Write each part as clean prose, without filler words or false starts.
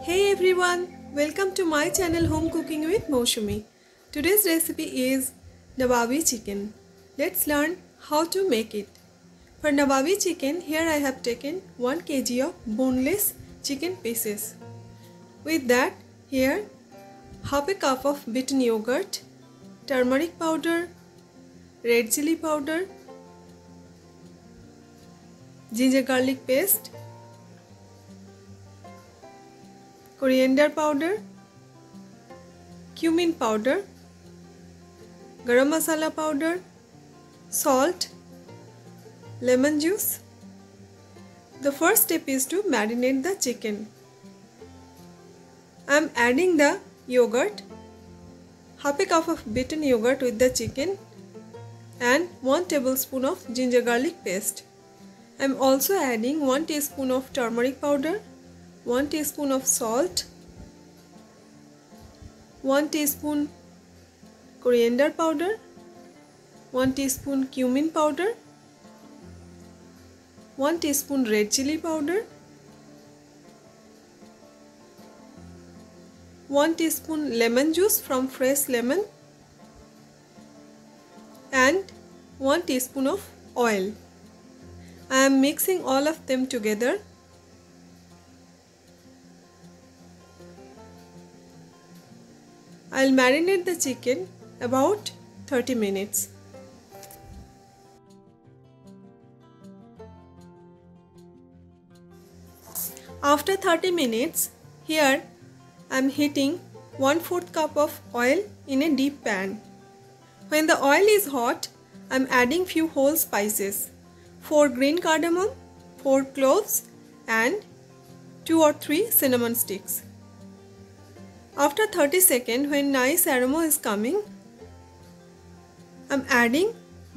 Hey everyone, welcome to my channel Home Cooking with Moshumi. Today's recipe is Nawabi chicken. Let's learn how to make it. For Nawabi chicken, here I have taken 1 kg of boneless chicken pieces. With that, here half a cup of beaten yogurt, turmeric powder, red chili powder, ginger garlic paste, coriander powder, cumin powder, garam masala powder, salt, lemon juice. The first step is to marinate the chicken. I am adding the yogurt, half a cup of beaten yogurt with the chicken and 1 tablespoon of ginger garlic paste. I am also adding 1 teaspoon of turmeric powder, 1 teaspoon of salt, 1 teaspoon coriander powder, 1 teaspoon cumin powder, 1 teaspoon red chili powder, 1 teaspoon lemon juice from fresh lemon and 1 teaspoon of oil. I am mixing all of them together. I'll marinate the chicken about 30 minutes. After 30 minutes, here I am heating 1/4 cup of oil in a deep pan. When the oil is hot, I am adding few whole spices, 4 green cardamom, 4 cloves and 2 or 3 cinnamon sticks. After 30 seconds, when nice aroma is coming, I am adding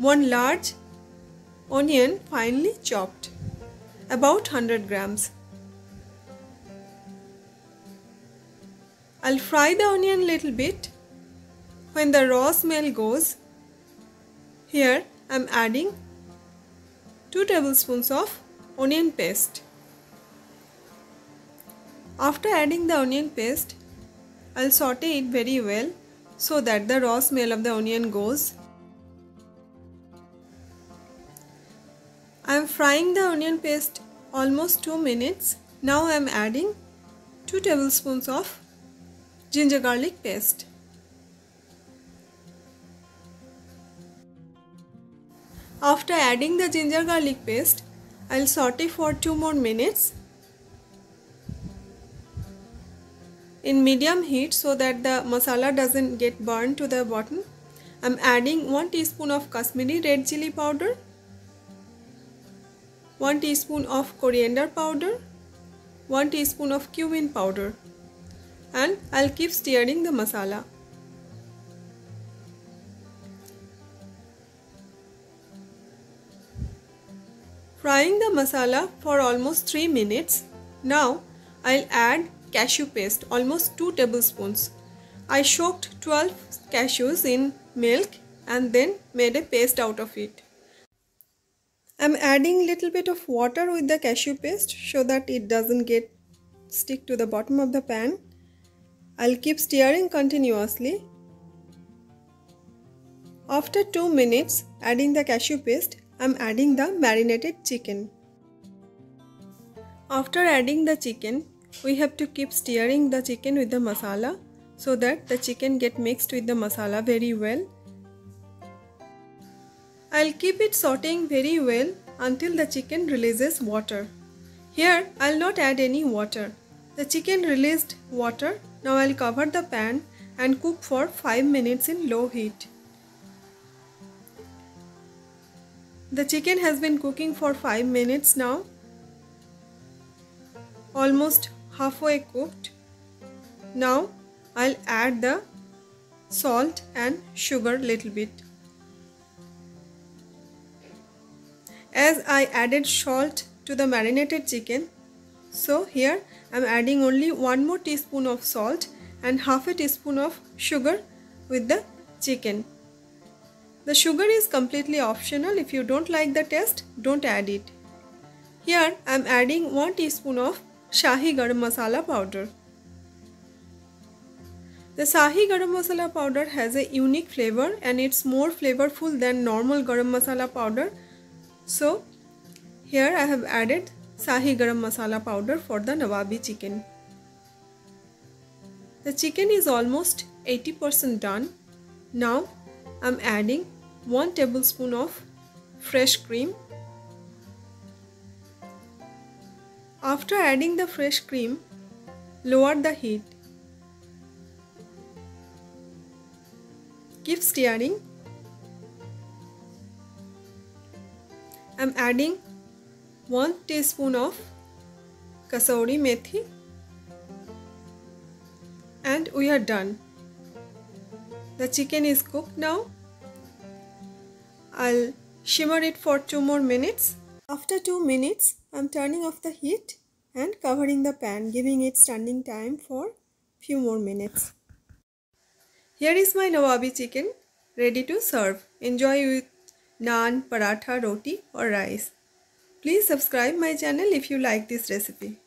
1 large onion finely chopped, about 100 grams. I'll fry the onion little bit. When the raw smell goes, here I am adding 2 tablespoons of onion paste. After adding the onion paste, I'll saute it very well so that the raw smell of the onion goes. I am frying the onion paste almost 2 minutes. Now I am adding 2 tablespoons of ginger garlic paste. After adding the ginger garlic paste, I'll saute for 2 more minutes in medium heat so that the masala doesn't get burned to the bottom. I'm adding 1 teaspoon of Kashmiri red chili powder, 1 teaspoon of coriander powder, 1 teaspoon of cumin powder, and I'll keep stirring the masala. Frying the masala for almost 3 minutes. Now I'll add cashew paste, almost 2 tablespoons. I soaked 12 cashews in milk and then made a paste out of it. I'm adding little bit of water with the cashew paste so that it doesn't get stick to the bottom of the pan. I'll keep stirring continuously. After 2 minutes adding the cashew paste, I'm adding the marinated chicken. After adding the chicken, we have to keep stirring the chicken with the masala so that the chicken get mixed with the masala very well. I'll keep it sauteing very well until the chicken releases water. Here I'll not add any water. The chicken released water. Now I'll cover the pan and cook for 5 minutes in low heat. The chicken has been cooking for 5 minutes now. Almost halfway cooked. Now I'll add the salt and sugar little bit. As I added salt to the marinated chicken, so here I'm adding only 1 more teaspoon of salt and half a teaspoon of sugar with the chicken. The sugar is completely optional. If you don't like the taste, don't add it. Here I'm adding 1 teaspoon of Shahi Garam Masala powder. The Shahi Garam Masala powder has a unique flavor and it's more flavorful than normal Garam Masala powder. So here I have added Shahi Garam Masala powder for the Nawabi chicken. The chicken is almost 80% done. Now I am adding 1 tablespoon of fresh cream. After adding the fresh cream, lower the heat. Keep stirring. I am adding 1 teaspoon of kasuri methi and we are done. The chicken is cooked now. I'll simmer it for 2 more minutes. After 2 minutes, I'm turning off the heat and covering the pan, giving it standing time for few more minutes. Here is my Nawabi chicken ready to serve. Enjoy with naan, paratha, roti or rice. Please subscribe my channel if you like this recipe.